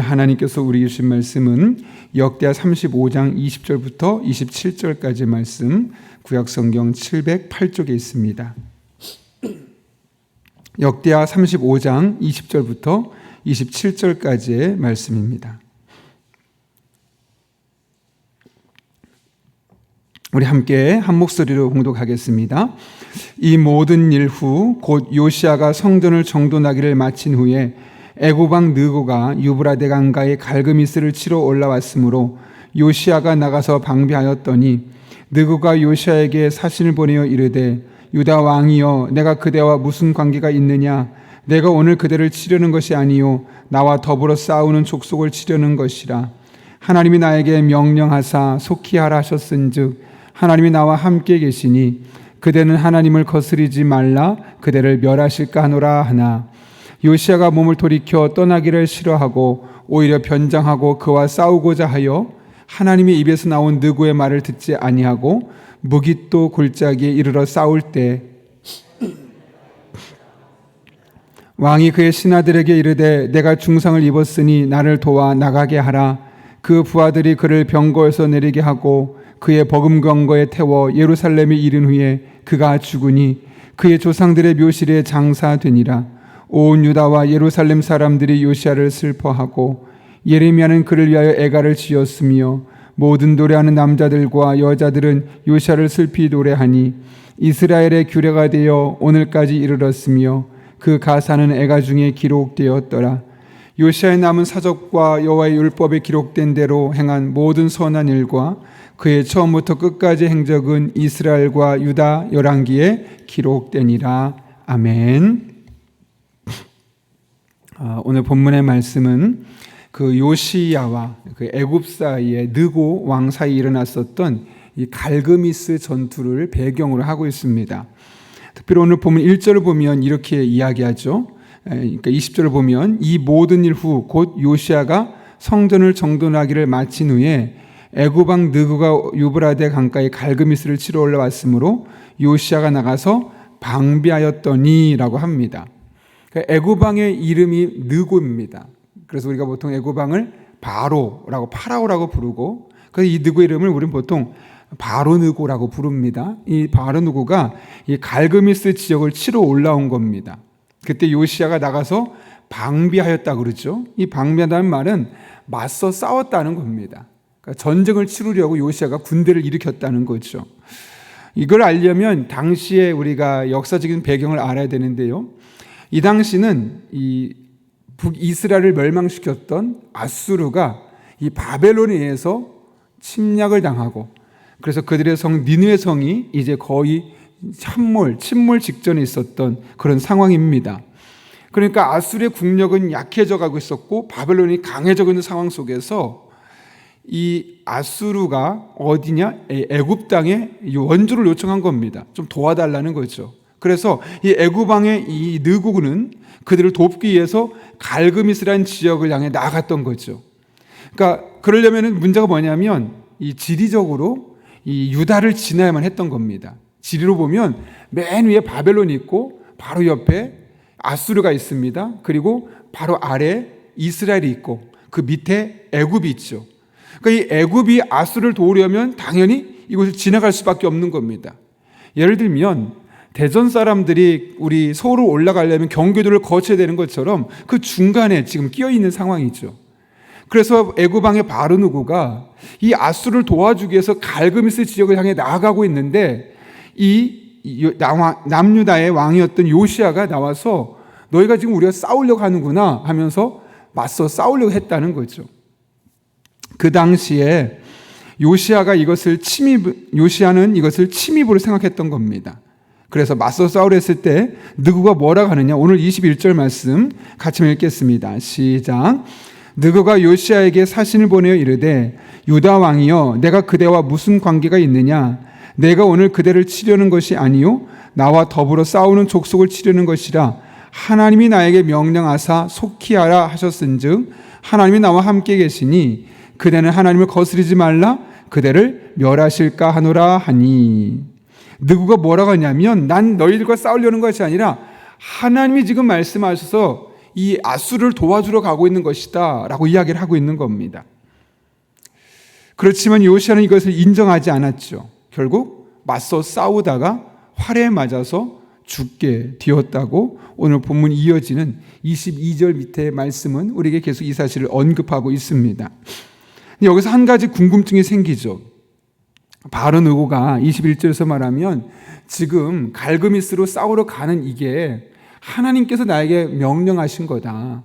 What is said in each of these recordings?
하나님께서 우리에게 주신 말씀은 역대하 35장 20절부터 27절까지 말씀, 구약성경 708쪽에 있습니다. 역대하 35장 20절부터 27절까지의 말씀입니다. 우리 함께 한 목소리로 봉독하겠습니다. 이 모든 일 후 곧 요시야가 성전을 정돈하기를 마친 후에 애굽 왕 느고가 유브라데 강가에 갈그미스를 치러 올라왔으므로 요시야가 나가서 방비하였더니 느고가 요시야에게 사신을 보내어 이르되 유다 왕이여, 내가 그대와 무슨 관계가 있느냐? 내가 오늘 그대를 치려는 것이 아니요 나와 더불어 싸우는 족속을 치려는 것이라. 하나님이 나에게 명령하사 속히 하라 하셨은즉 하나님이 나와 함께 계시니 그대는 하나님을 거스리지 말라, 그대를 멸하실까 하노라 하나. 요시야가 몸을 돌이켜 떠나기를 싫어하고 오히려 변장하고 그와 싸우고자 하여 하나님의 입에서 나온 느고의 말을 듣지 아니하고 무깃도 골짜기에 이르러 싸울 때 왕이 그의 신하들에게 이르되 내가 중상을 입었으니 나를 도와 나가게 하라. 그 부하들이 그를 병거에서 내리게 하고 그의 버금건거에 태워 예루살렘에 이른 후에 그가 죽으니 그의 조상들의 묘실에 장사되니라. 온 유다와 예루살렘 사람들이 요시야를 슬퍼하고 예레미야는 그를 위하여 애가를 지었으며 모든 노래하는 남자들과 여자들은 요시야를 슬피 노래하니 이스라엘의 규례가 되어 오늘까지 이르렀으며 그 가사는 애가 중에 기록되었더라. 요시야의 남은 사적과 여호와의 율법에 기록된 대로 행한 모든 선한 일과 그의 처음부터 끝까지 행적은 이스라엘과 유다 열왕기에 기록되니라. 아멘. 오늘 본문의 말씀은 그 요시야와 그 애굽 사이에 느고 왕 사이에 일어났었던 이 갈그미스 전투를 배경으로 하고 있습니다. 특별히 오늘 본문 1절을 보면 이렇게 이야기하죠. 그러니까 20절을 보면 이 모든 일 후 곧 요시야가 성전을 정돈하기를 마친 후에 애굽 왕 느고가 유브라데 강가에 갈그미스를 치러 올라왔으므로 요시야가 나가서 방비하였더니라고 합니다. 애굽 왕의 이름이 느고입니다. 그래서 우리가 보통 애굽 왕을 바로라고 파라오라고 부르고, 그래서 이 느고 이름을 우리는 보통 바로 느고라고 부릅니다. 이 바로 느고가 이 갈그미스 지역을 치러 올라온 겁니다. 그때 요시야가 나가서 방비하였다 그러죠. 이 방비한다는 말은 맞서 싸웠다는 겁니다. 그러니까 전쟁을 치르려고 요시야가 군대를 일으켰다는 거죠. 이걸 알려면 당시에 우리가 역사적인 배경을 알아야 되는데요. 이 당시는 이 북이스라엘을 멸망시켰던 아수르가 이 바벨론에 의해서 침략을 당하고, 그래서 그들의 성 니느웨 성이 이제 거의 침몰 직전에 있었던 그런 상황입니다. 그러니까 아수르의 국력은 약해져 가고 있었고 바벨론이 강해져 있는 상황 속에서 이 아수르가 어디냐? 애굽 땅에 원주를 요청한 겁니다. 좀 도와달라는 거죠. 그래서 이 애굽 왕의 이 느고는 그들을 돕기 위해서 갈그미스라는 지역을 향해 나갔던 거죠. 그러니까 그러려면 문제가 뭐냐면 이 지리적으로 이 유다를 지나야만 했던 겁니다. 지리로 보면 맨 위에 바벨론이 있고 바로 옆에 아수르가 있습니다. 그리고 바로 아래 이스라엘이 있고 그 밑에 애굽이 있죠. 그러니까 이 애굽이 아수르를 도우려면 당연히 이곳을 지나갈 수밖에 없는 겁니다. 예를 들면 대전 사람들이 우리 서울을 올라가려면 경기도를 거쳐야 되는 것처럼 그 중간에 지금 끼어 있는 상황이죠. 그래서 애굽 왕의 바로 느고가 이 아수르를 도와주기 위해서 갈그미스 지역을 향해 나아가고 있는데 이 남유다의 왕이었던 요시야가 나와서 너희가 지금 우리가 싸우려고 하는구나 하면서 맞서 싸우려고 했다는 거죠. 그 당시에 요시야는 이것을 침입으로 생각했던 겁니다. 그래서 맞서 싸우려 했을 때 느고가 뭐라고 하느냐? 오늘 21절 말씀 같이 읽겠습니다. 시작. 느고가 요시야에게 사신을 보내어 이르되 유다 왕이여, 내가 그대와 무슨 관계가 있느냐? 내가 오늘 그대를 치려는 것이 아니요 나와 더불어 싸우는 족속을 치려는 것이라. 하나님이 나에게 명령하사 속히 하라 하셨은즉 하나님이 나와 함께 계시니 그대는 하나님을 거스리지 말라, 그대를 멸하실까 하노라 하니. 느고가 뭐라고 하냐면 난 너희들과 싸우려는 것이 아니라 하나님이 지금 말씀하셔서 이 아수르를 도와주러 가고 있는 것이다 라고 이야기를 하고 있는 겁니다. 그렇지만 요시야는 이것을 인정하지 않았죠. 결국 맞서 싸우다가 활에 맞아서 죽게 되었다고 오늘 본문 이어지는 22절 밑에 말씀은 우리에게 계속 이 사실을 언급하고 있습니다. 여기서 한 가지 궁금증이 생기죠. 바로 느고가 21절에서 말하면 지금 갈그미스로 싸우러 가는 이게 하나님께서 나에게 명령하신 거다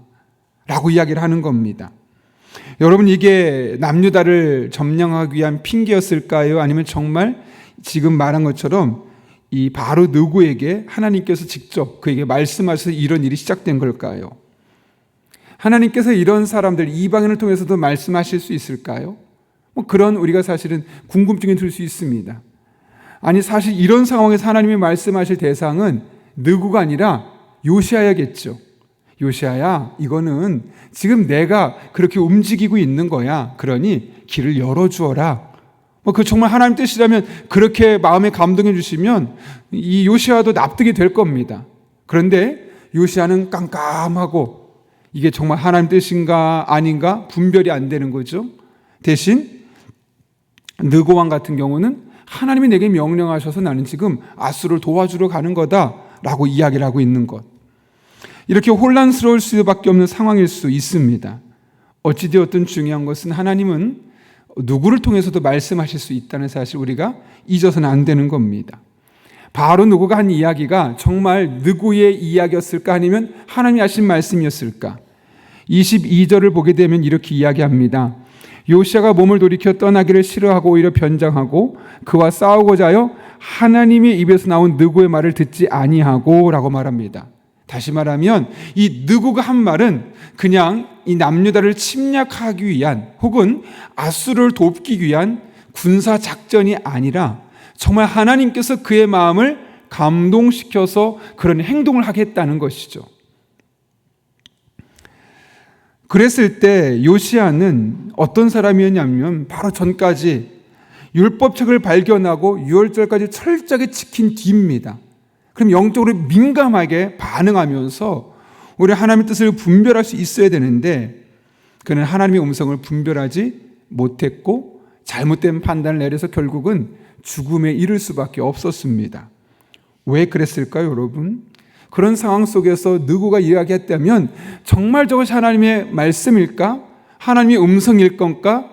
라고 이야기를 하는 겁니다. 여러분, 이게 남유다를 점령하기 위한 핑계였을까요? 아니면 정말 지금 말한 것처럼 이 바로 느고에게 하나님께서 직접 그에게 말씀하셔서 이런 일이 시작된 걸까요? 하나님께서 이런 사람들, 이방인을 통해서도 말씀하실 수 있을까요? 그런 우리가 사실은 궁금증이 들 수 있습니다. 아니, 사실 이런 상황에서 하나님이 말씀하실 대상은 느고가 아니라 요시야야겠죠. 요시야야, 이거는 지금 내가 그렇게 움직이고 있는 거야. 그러니 길을 열어주어라. 그 정말 하나님 뜻이라면 그렇게 마음에 감동해 주시면 이 요시야도 납득이 될 겁니다. 그런데 요시야는 깜깜하고 이게 정말 하나님 뜻인가 아닌가 분별이 안 되는 거죠. 대신 느고 왕 같은 경우는 하나님이 내게 명령하셔서 나는 지금 아수를 도와주러 가는 거다라고 이야기를 하고 있는 것. 이렇게 혼란스러울 수밖에 없는 상황일 수 있습니다. 어찌되었든 중요한 것은 하나님은 누구를 통해서도 말씀하실 수 있다는 사실 우리가 잊어서는 안 되는 겁니다. 바로 느고가 한 이야기가 정말 느고의 이야기였을까 아니면 하나님이 하신 말씀이었을까? 22절을 보게 되면 이렇게 이야기합니다. 요시야가 몸을 돌이켜 떠나기를 싫어하고 오히려 변장하고 그와 싸우고자 하여 하나님의 입에서 나온 느고의 말을 듣지 아니하고 라고 말합니다. 다시 말하면 이 느고가 한 말은 그냥 이 남유다를 침략하기 위한 혹은 아수르를 돕기 위한 군사 작전이 아니라 정말 하나님께서 그의 마음을 감동시켜서 그런 행동을 하겠다는 것이죠. 그랬을 때 요시야는 어떤 사람이었냐면 바로 전까지 율법책을 발견하고 유월절까지 철저하게 지킨 뒤입니다. 그럼 영적으로 민감하게 반응하면서 우리 하나님의 뜻을 분별할 수 있어야 되는데 그는 하나님의 음성을 분별하지 못했고 잘못된 판단을 내려서 결국은 죽음에 이를 수밖에 없었습니다. 왜 그랬을까요, 여러분? 그런 상황 속에서 느고가 이야기했다면 정말 저것이 하나님의 말씀일까? 하나님의 음성일 건가?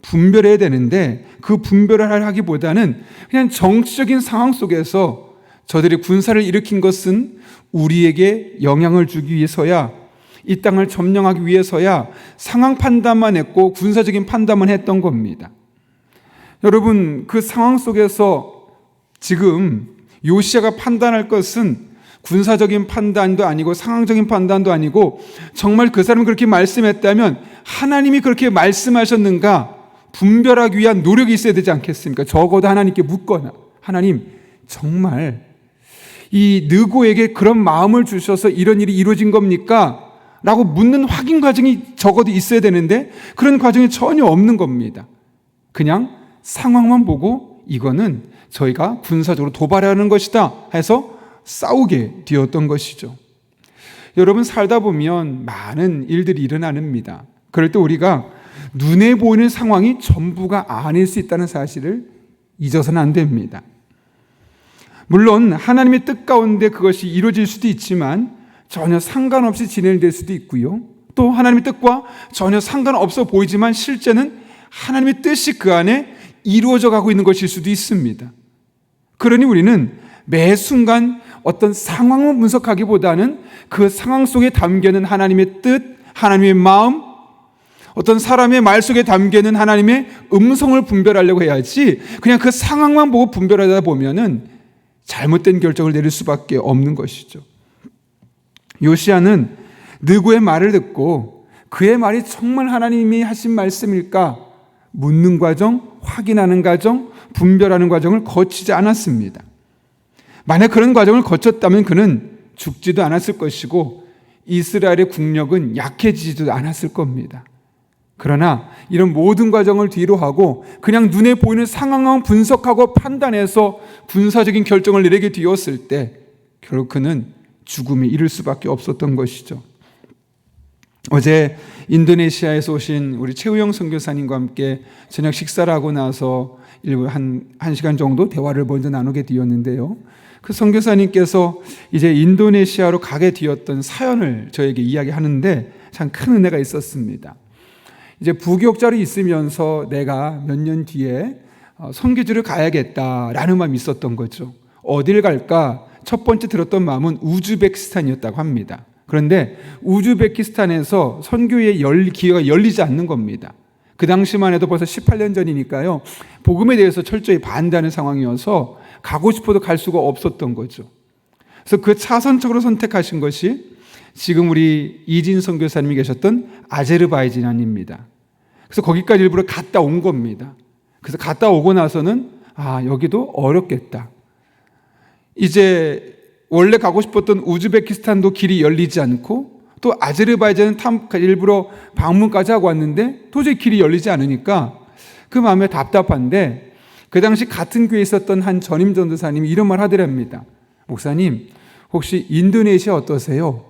분별해야 되는데 그 분별을 하기보다는 그냥 정치적인 상황 속에서 저들이 군사를 일으킨 것은 우리에게 영향을 주기 위해서야, 이 땅을 점령하기 위해서야 상황 판단만 했고 군사적인 판단만 했던 겁니다. 여러분, 그 상황 속에서 지금 요시야가 판단할 것은 군사적인 판단도 아니고 상황적인 판단도 아니고 정말 그 사람이 그렇게 말씀했다면 하나님이 그렇게 말씀하셨는가 분별하기 위한 노력이 있어야 되지 않겠습니까? 적어도 하나님께 묻거나 하나님 정말 이 느고에게 그런 마음을 주셔서 이런 일이 이루어진 겁니까? 라고 묻는 확인 과정이 적어도 있어야 되는데 그런 과정이 전혀 없는 겁니다. 그냥 상황만 보고 이거는 저희가 군사적으로 도발하는 것이다 해서 싸우게 되었던 것이죠. 여러분, 살다 보면 많은 일들이 일어납니다. 그럴 때 우리가 눈에 보이는 상황이 전부가 아닐 수 있다는 사실을 잊어서는 안 됩니다. 물론 하나님의 뜻 가운데 그것이 이루어질 수도 있지만 전혀 상관없이 진행될 수도 있고요. 또 하나님의 뜻과 전혀 상관없어 보이지만 실제는 하나님의 뜻이 그 안에 이루어져 가고 있는 것일 수도 있습니다. 그러니 우리는 매 순간 어떤 상황을 분석하기보다는 그 상황 속에 담겨있는 하나님의 뜻, 하나님의 마음, 어떤 사람의 말 속에 담겨있는 하나님의 음성을 분별하려고 해야지 그냥 그 상황만 보고 분별하다 보면은 잘못된 결정을 내릴 수밖에 없는 것이죠. 요시야는 느고의 말을 듣고 그의 말이 정말 하나님이 하신 말씀일까 묻는 과정, 확인하는 과정, 분별하는 과정을 거치지 않았습니다. 만약 그런 과정을 거쳤다면 그는 죽지도 않았을 것이고 이스라엘의 국력은 약해지지도 않았을 겁니다. 그러나 이런 모든 과정을 뒤로 하고 그냥 눈에 보이는 상황만 분석하고 판단해서 군사적인 결정을 내리게 되었을 때 결국 그는 죽음에 이를 수밖에 없었던 것이죠. 어제 인도네시아에서 오신 우리 최우영 선교사님과 함께 저녁 식사를 하고 나서 일부 한 시간 정도 대화를 먼저 나누게 되었는데요. 그 선교사님께서 이제 인도네시아로 가게 되었던 사연을 저에게 이야기하는데 참 큰 은혜가 있었습니다. 이제 부교육자로 있으면서 내가 몇 년 뒤에 선교지를 가야겠다라는 마음이 있었던 거죠. 어딜 갈까? 첫 번째 들었던 마음은 우즈베키스탄이었다고 합니다. 그런데 우즈베키스탄에서 선교의 기회가 열리지 않는 겁니다. 그 당시만 해도 벌써 18년 전이니까요. 복음에 대해서 철저히 반대하는 상황이어서 가고 싶어도 갈 수가 없었던 거죠. 그래서 그 차선적으로 선택하신 것이 지금 우리 이진 선교사님이 계셨던 아제르바이잔입니다. 그래서 거기까지 일부러 갔다 온 겁니다. 그래서 갔다 오고 나서는 여기도 어렵겠다. 이제 원래 가고 싶었던 우즈베키스탄도 길이 열리지 않고 또 아제르바이잔은 일부러 방문까지 하고 왔는데 도저히 길이 열리지 않으니까 그 마음에 답답한데 그 당시 같은 교회에 있었던 한 전임 전도사님이 이런 말 하더랍니다. 목사님, 혹시 인도네시아 어떠세요?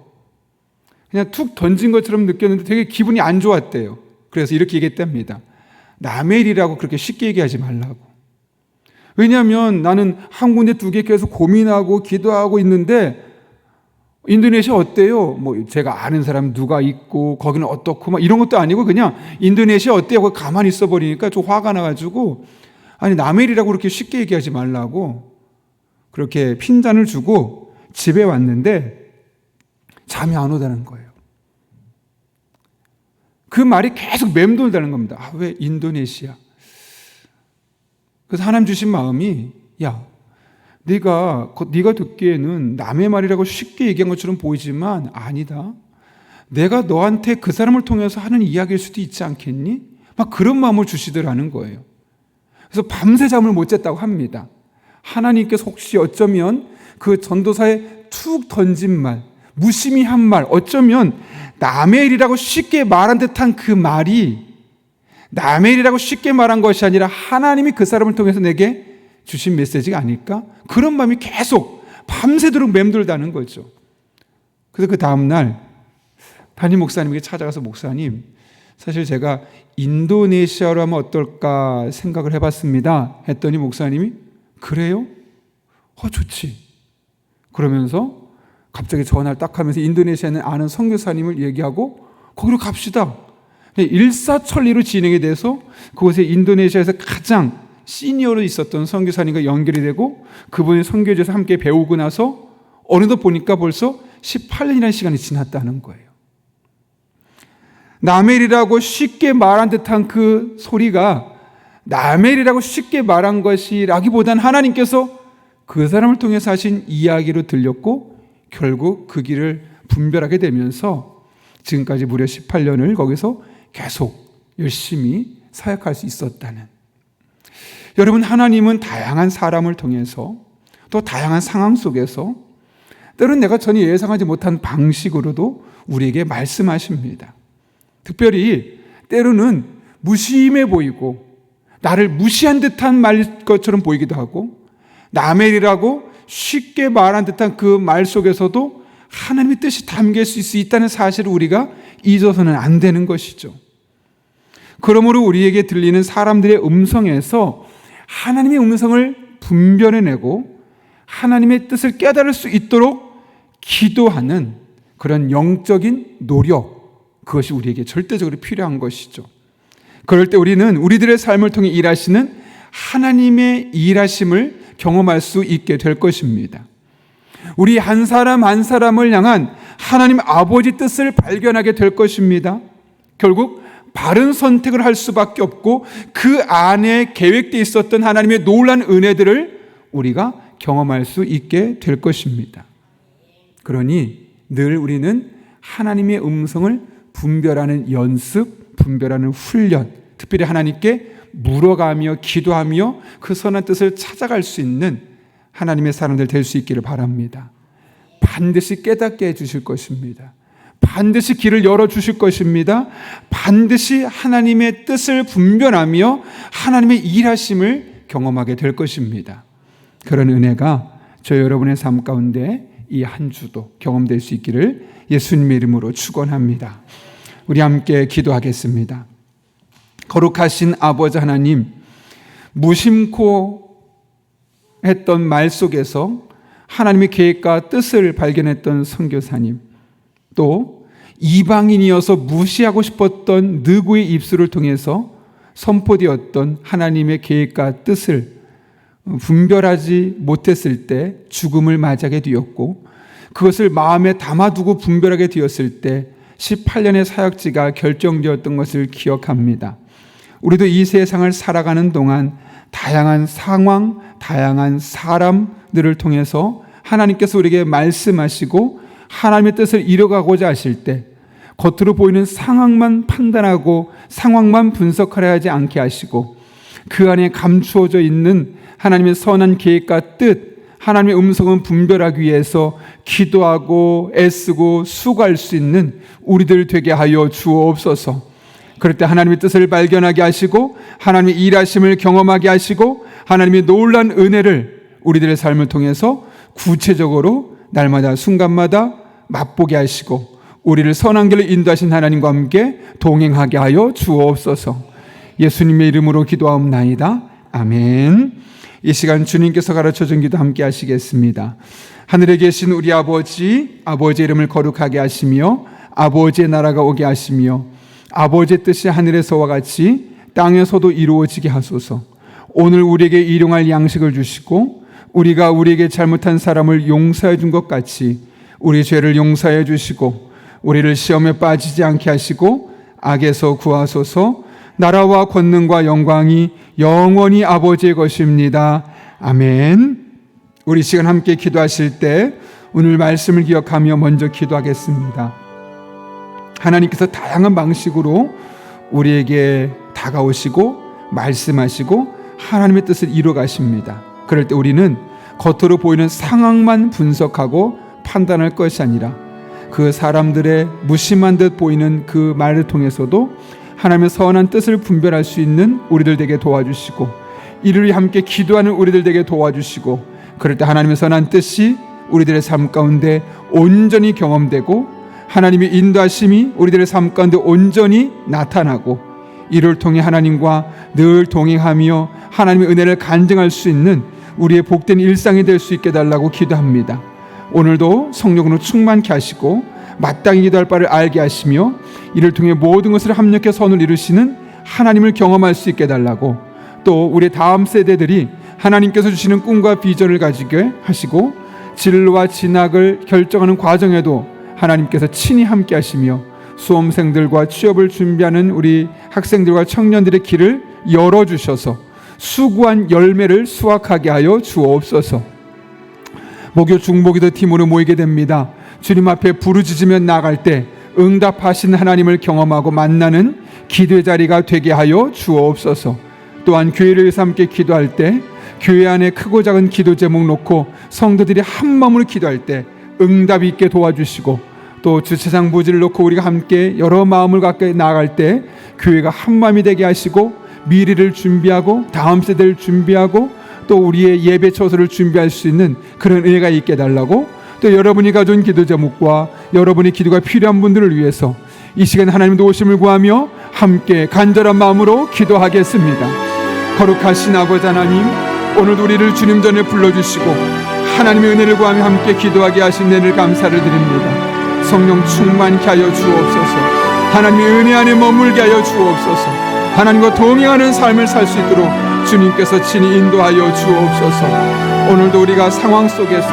그냥 툭 던진 것처럼 느꼈는데 되게 기분이 안 좋았대요. 그래서 이렇게 얘기했답니다. 남의 일이라고 그렇게 쉽게 얘기하지 말라고. 왜냐하면 나는 한 군데 두 개 계속 고민하고 기도하고 있는데 인도네시아 어때요? 제가 아는 사람 누가 있고 거기는 어떻고 이런 것도 아니고 그냥 인도네시아 어때요? 가만히 있어 버리니까 좀 화가 나가지고 남의 일이라고 그렇게 쉽게 얘기하지 말라고 그렇게 핀잔을 주고 집에 왔는데 잠이 안 오다는 거예요. 그 말이 계속 맴돌다는 겁니다. 왜 인도네시아? 그래서 하나님 주신 마음이 네가 듣기에는 남의 말이라고 쉽게 얘기한 것처럼 보이지만 아니다. 내가 너한테 그 사람을 통해서 하는 이야기일 수도 있지 않겠니? 그런 마음을 주시더라는 거예요. 그래서 밤새 잠을 못 잤다고 합니다. 하나님께서 혹시 어쩌면 그 전도사의 툭 던진 말, 무심히한 말, 어쩌면 남의 일이라고 쉽게 말한 듯한 그 말이 남의 일이라고 쉽게 말한 것이 아니라 하나님이 그 사람을 통해서 내게 주신 메시지가 아닐까? 그런 마음이 계속 밤새도록 맴돌다는 거죠. 그래서 그 다음날 담임 목사님에게 찾아가서 목사님, 사실 제가 인도네시아로 하면 어떨까 생각을 해봤습니다. 했더니 목사님이 그래요? 좋지. 그러면서 갑자기 전화를 딱 하면서 인도네시아에 아는 선교사님을 얘기하고 거기로 갑시다. 일사천리로 진행이 돼서 그곳에 인도네시아에서 가장 시니어로 있었던 선교사님과 연결이 되고 그분이 선교지에서 함께 배우고 나서 어느덧 보니까 벌써 18년이라는 시간이 지났다는 거예요. 남의 일이라고 쉽게 말한 듯한 그 소리가 남의 일이라고 쉽게 말한 것이라기보다는 하나님께서 그 사람을 통해서 하신 이야기로 들렸고 결국 그 길을 분별하게 되면서 지금까지 무려 18년을 거기서 계속 열심히 사역할 수 있었다는. 여러분, 하나님은 다양한 사람을 통해서 또 다양한 상황 속에서 때로는 내가 전혀 예상하지 못한 방식으로도 우리에게 말씀하십니다. 특별히 때로는 무심해 보이고 나를 무시한 듯한 말일 것처럼 보이기도 하고 남의 일이라고 쉽게 말한 듯한 그 말 속에서도 하나님의 뜻이 담길 수 있다는 사실을 우리가 잊어서는 안 되는 것이죠. 그러므로 우리에게 들리는 사람들의 음성에서 하나님의 음성을 분별해내고 하나님의 뜻을 깨달을 수 있도록 기도하는 그런 영적인 노력, 그것이 우리에게 절대적으로 필요한 것이죠. 그럴 때 우리는 우리들의 삶을 통해 일하시는 하나님의 일하심을 경험할 수 있게 될 것입니다. 우리 한 사람 한 사람을 향한 하나님 아버지 뜻을 발견하게 될 것입니다. 결국 바른 선택을 할 수밖에 없고 그 안에 계획되어 있었던 하나님의 놀라운 은혜들을 우리가 경험할 수 있게 될 것입니다. 그러니 늘 우리는 하나님의 음성을 분별하는 연습, 분별하는 훈련, 특별히 하나님께 물어가며 기도하며 그 선한 뜻을 찾아갈 수 있는 하나님의 사람들 될 수 있기를 바랍니다. 반드시 깨닫게 해주실 것입니다. 반드시 길을 열어주실 것입니다. 반드시 하나님의 뜻을 분별하며 하나님의 일하심을 경험하게 될 것입니다. 그런 은혜가 저 여러분의 삶 가운데 이 한 주도 경험될 수 있기를 예수님의 이름으로 축원합니다. 우리 함께 기도하겠습니다. 거룩하신 아버지 하나님, 무심코 했던 말 속에서 하나님의 계획과 뜻을 발견했던 선교사님, 또 이방인이어서 무시하고 싶었던 느고의 입술을 통해서 선포되었던 하나님의 계획과 뜻을 분별하지 못했을 때 죽음을 맞이하게 되었고, 그것을 마음에 담아두고 분별하게 되었을 때 18년의 사역지가 결정되었던 것을 기억합니다. 우리도 이 세상을 살아가는 동안 다양한 상황, 다양한 사람들을 통해서 하나님께서 우리에게 말씀하시고 하나님의 뜻을 이뤄가고자 하실 때 겉으로 보이는 상황만 판단하고 상황만 분석하려 하지 않게 하시고 그 안에 감추어져 있는 하나님의 선한 계획과 뜻, 하나님의 음성은 분별하기 위해서 기도하고 애쓰고 수고할 수 있는 우리들 되게 하여 주옵소서. 그럴 때 하나님의 뜻을 발견하게 하시고 하나님의 일하심을 경험하게 하시고 하나님의 놀라운 은혜를 우리들의 삶을 통해서 구체적으로 날마다 순간마다 맛보게 하시고 우리를 선한 길로 인도하신 하나님과 함께 동행하게 하여 주옵소서. 예수님의 이름으로 기도하옵나이다. 아멘. 이 시간 주님께서 가르쳐준 기도 함께 하시겠습니다. 하늘에 계신 우리 아버지, 아버지의 이름을 거룩하게 하시며 아버지의 나라가 오게 하시며 아버지의 뜻이 하늘에서와 같이 땅에서도 이루어지게 하소서. 오늘 우리에게 일용할 양식을 주시고 우리가 우리에게 잘못한 사람을 용서해 준 것 같이 우리 죄를 용서해 주시고 우리를 시험에 빠지지 않게 하시고 악에서 구하소서. 나라와 권능과 영광이 영원히 아버지의 것입니다. 아멘. 우리 시간 함께 기도하실 때 오늘 말씀을 기억하며 먼저 기도하겠습니다. 하나님께서 다양한 방식으로 우리에게 다가오시고 말씀하시고 하나님의 뜻을 이루어 가십니다. 그럴 때 우리는 겉으로 보이는 상황만 분석하고 판단할 것이 아니라 그 사람들의 무심한 듯 보이는 그 말을 통해서도 하나님의 선한 뜻을 분별할 수 있는 우리들 되게 도와주시고 이를 위해 함께 기도하는 우리들 되게 도와주시고 그럴 때 하나님의 선한 뜻이 우리들의 삶 가운데 온전히 경험되고 하나님의 인도하심이 우리들의 삶 가운데 온전히 나타나고 이를 통해 하나님과 늘 동행하며 하나님의 은혜를 간증할 수 있는 우리의 복된 일상이 될 수 있게 달라고 기도합니다. 오늘도 성령으로 충만케 하시고 마땅히 기도할 바를 알게 하시며 이를 통해 모든 것을 합력해 선을 이루시는 하나님을 경험할 수 있게 달라고 또 우리 다음 세대들이 하나님께서 주시는 꿈과 비전을 가지게 하시고 진로와 진학을 결정하는 과정에도 하나님께서 친히 함께 하시며 수험생들과 취업을 준비하는 우리 학생들과 청년들의 길을 열어주셔서 수고한 열매를 수확하게 하여 주옵소서. 목요 중보기도 팀으로 모이게 됩니다. 주님 앞에 부르짖으며 나갈 때 응답하신 하나님을 경험하고 만나는 기도의 자리가 되게 하여 주옵소서. 또한 교회를 위해서 함께 기도할 때 교회 안에 크고 작은 기도 제목 놓고 성도들이 한 마음으로 기도할 때 응답 있게 도와주시고 또 주차장 부지를 놓고 우리가 함께 여러 마음을 갖게 나아갈 때 교회가 한 마음이 되게 하시고 미래를 준비하고 다음 세대를 준비하고 또 우리의 예배 처소를 준비할 수 있는 그런 은혜가 있게 달라고 또 여러분이 가져온 기도 제목과 여러분의 기도가 필요한 분들을 위해서 이 시간 하나님 도우심을 구하며 함께 간절한 마음으로 기도하겠습니다. 거룩하신 아버지 하나님, 오늘도 우리를 주님 전에 불러주시고 하나님의 은혜를 구하며 함께 기도하게 하신 은혜를 감사를 드립니다. 성령 충만케 하여 주옵소서. 하나님의 은혜 안에 머물게 하여 주옵소서. 하나님과 동행하는 삶을 살 수 있도록 주님께서 친히 인도하여 주옵소서. 오늘도 우리가 상황 속에서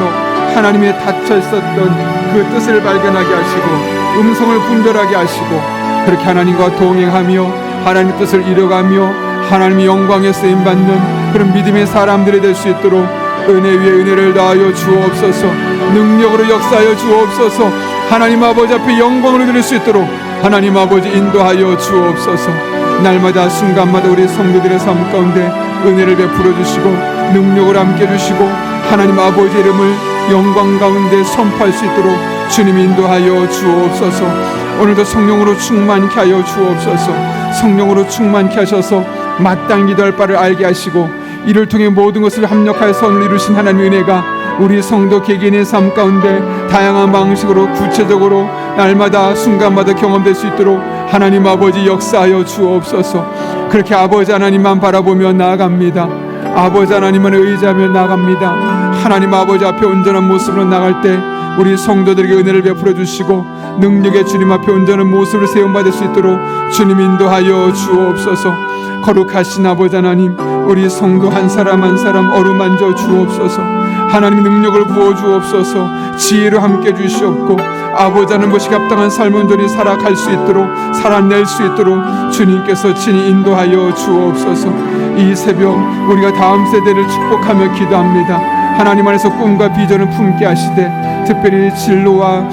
하나님의 닫혀 있었던 그 뜻을 발견하게 하시고 음성을 분별하게 하시고 그렇게 하나님과 동행하며 하나님의 뜻을 이뤄가며 하나님의 영광에 쓰임받는 그런 믿음의 사람들이 될 수 있도록 은혜 위에 은혜를 더하여 주옵소서. 능력으로 역사하여 주옵소서. 하나님 아버지 앞에 영광을 드릴 수 있도록 하나님 아버지 인도하여 주옵소서. 날마다 순간마다 우리 성도들의 삶 가운데 은혜를 베풀어 주시고 능력을 함께 주시고 하나님 아버지 이름을 영광 가운데 선포할 수 있도록 주님 인도하여 주옵소서. 오늘도 성령으로 충만케 하여 주옵소서. 성령으로 충만케 하셔서 마땅히 기도할 바를 알게 하시고 이를 통해 모든 것을 합력하여 선을 이루신 하나님의 은혜가 우리 성도 개개인의 삶 가운데 다양한 방식으로 구체적으로 날마다 순간마다 경험될 수 있도록 하나님 아버지 역사하여 주옵소서. 그렇게 아버지 하나님만 바라보며 나아갑니다. 아버지 하나님만 의지하며 나아갑니다. 하나님 아버지 앞에 온전한 모습으로 나갈 때 우리 성도들에게 은혜를 베풀어 주시고 능력의 주님 앞에 온전한 모습을 세움받을 수 있도록 주님 인도하여 주옵소서. 거룩하신 아버지 하나님, 우리 성도 한 사람 한 사람 어루만져 주옵소서. 하나님 능력을 부어 주옵소서. 지혜로 함께 주시옵고 아버지 하나님 것이 합당한 삶을 온전히 살아갈 수 있도록, 살아낼 수 있도록 주님께서 친히 인도하여 주옵소서. 이 새벽 우리가 다음 세대를 축복하며 기도합니다. 하나님 안에서 꿈과 비전을 품게 하시되 특별히 진로와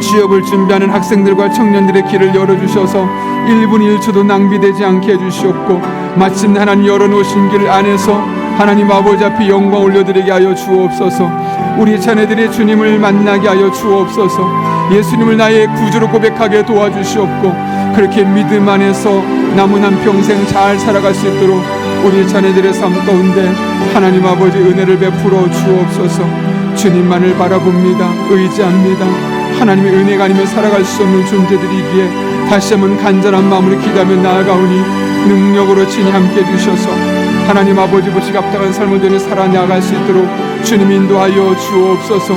취업을 준비하는 학생들과 청년들의 길을 열어주셔서 1분 1초도 낭비되지 않게 해주시옵고 마침내 하나님 열어놓으신 길 안에서 하나님 아버지 앞에 영광 올려드리게 하여 주옵소서. 우리 자녀들이 주님을 만나게 하여 주옵소서. 예수님을 나의 구주로 고백하게 도와주시옵고 그렇게 믿음 안에서 남은 한 평생 잘 살아갈 수 있도록 우리 자녀들의 삶 가운데 하나님 아버지 은혜를 베풀어 주옵소서. 주님만을 바라봅니다. 의지합니다. 하나님의 은혜가 아니면 살아갈 수 없는 존재들이기에 다시 한번 간절한 마음으로 기도하며 나아가오니 능력으로 친히 함께 해주셔서 하나님 아버지 보시기 합당한 삶을 전해 살아나갈 수 있도록 주님 인도하여 주옵소서.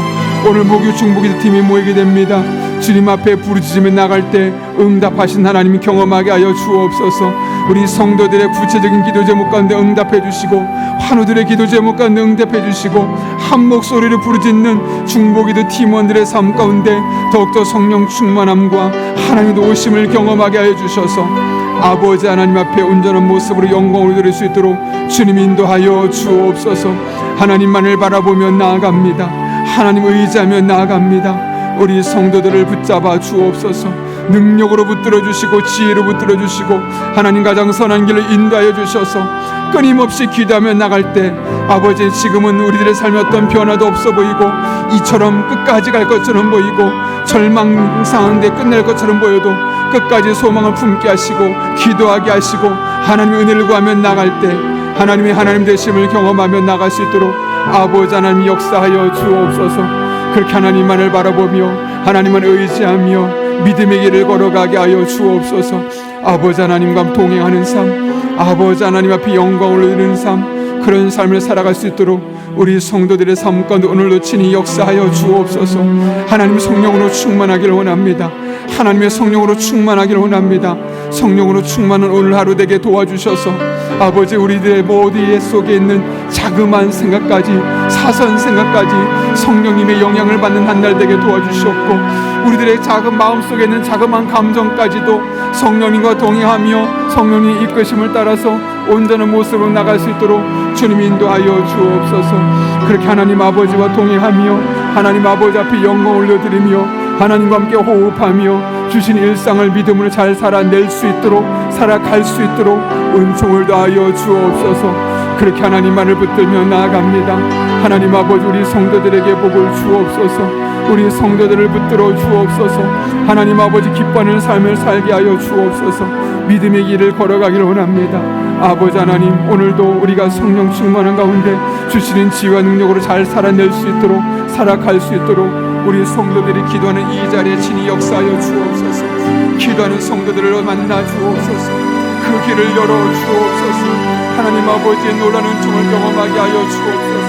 오늘 목요 중보기도 팀이 모이게 됩니다. 주님 앞에 부르짖으며 나갈 때 응답하신 하나님이 경험하게 하여 주옵소서. 우리 성도들의 구체적인 기도 제목 가운데 응답해 주시고 환우들의 기도 제목 가운데 응답해 주시고 한 목소리로 부르짖는 중보기도 팀원들의 삶 가운데 더욱더 성령 충만함과 하나님의 오심을 경험하게 하여 주셔서 아버지 하나님 앞에 온전한 모습으로 영광을 드릴 수 있도록 주님 인도하여 주옵소서. 하나님만을 바라보며 나아갑니다. 하나님 의지하며 나아갑니다. 우리 성도들을 붙잡아 주옵소서. 능력으로 붙들어 주시고 지혜로 붙들어 주시고 하나님 가장 선한 길을 인도하여 주셔서 끊임없이 기도하며 나갈 때 아버지 지금은 우리들의 삶에 어떤 변화도 없어 보이고 이처럼 끝까지 갈 것처럼 보이고 절망상한데 끝낼 것처럼 보여도 끝까지 소망을 품게 하시고 기도하게 하시고 하나님의 은혜를 구하며 나갈 때 하나님의 하나님 되심을 경험하며 나갈 수 있도록 아버지 하나님 역사하여 주옵소서. 그렇게 하나님만을 바라보며 하나님을 의지하며 믿음의 길을 걸어가게 하여 주옵소서. 아버지 하나님과 동행하는 삶, 아버지 하나님 앞에 영광을 올리는 삶, 그런 삶을 살아갈 수 있도록 우리 성도들의 삶 가운데 오늘도 친히 역사하여 주옵소서. 하나님 성령으로 충만하기를 원합니다. 하나님의 성령으로 충만하기를 원합니다. 성령으로 충만한 오늘 하루 되게 도와주셔서 아버지 우리들의 모두 속에 있는 자그마한 생각까지 사선 생각까지 성령님의 영향을 받는 한 날 되게 도와주시옵고 우리들의 작은 마음속에 있는 자그마한 감정까지도 성령님과 동행하며 성령님의 이끄심을 따라서 온전한 모습으로 나갈 수 있도록 주님 인도하여 주옵소서. 그렇게 하나님 아버지와 동행하며 하나님 아버지 앞에 영광 올려드리며 하나님과 함께 호흡하며 주신 일상을 믿음으로 잘 살아낼 수 있도록 살아갈 수 있도록 은총을 더하여 주옵소서. 그렇게 하나님만을 붙들며 나아갑니다. 하나님 아버지 우리 성도들에게 복을 주옵소서. 우리 성도들을 붙들어 주옵소서. 하나님 아버지 기뻐하는 삶을 살게 하여 주옵소서. 믿음의 길을 걸어가기를 원합니다. 아버지 하나님 오늘도 우리가 성령 충만한 가운데 주시는 지혜와 능력으로 잘 살아낼 수 있도록 살아갈 수 있도록 우리 성도들이 기도하는 이 자리에 친히 역사하여 주옵소서. 기도하는 성도들을 만나 주옵소서. 그 길을 열어 주옵소서. 하나님 아버지의 놀라운 은총을 경험하게 하여 주옵소서.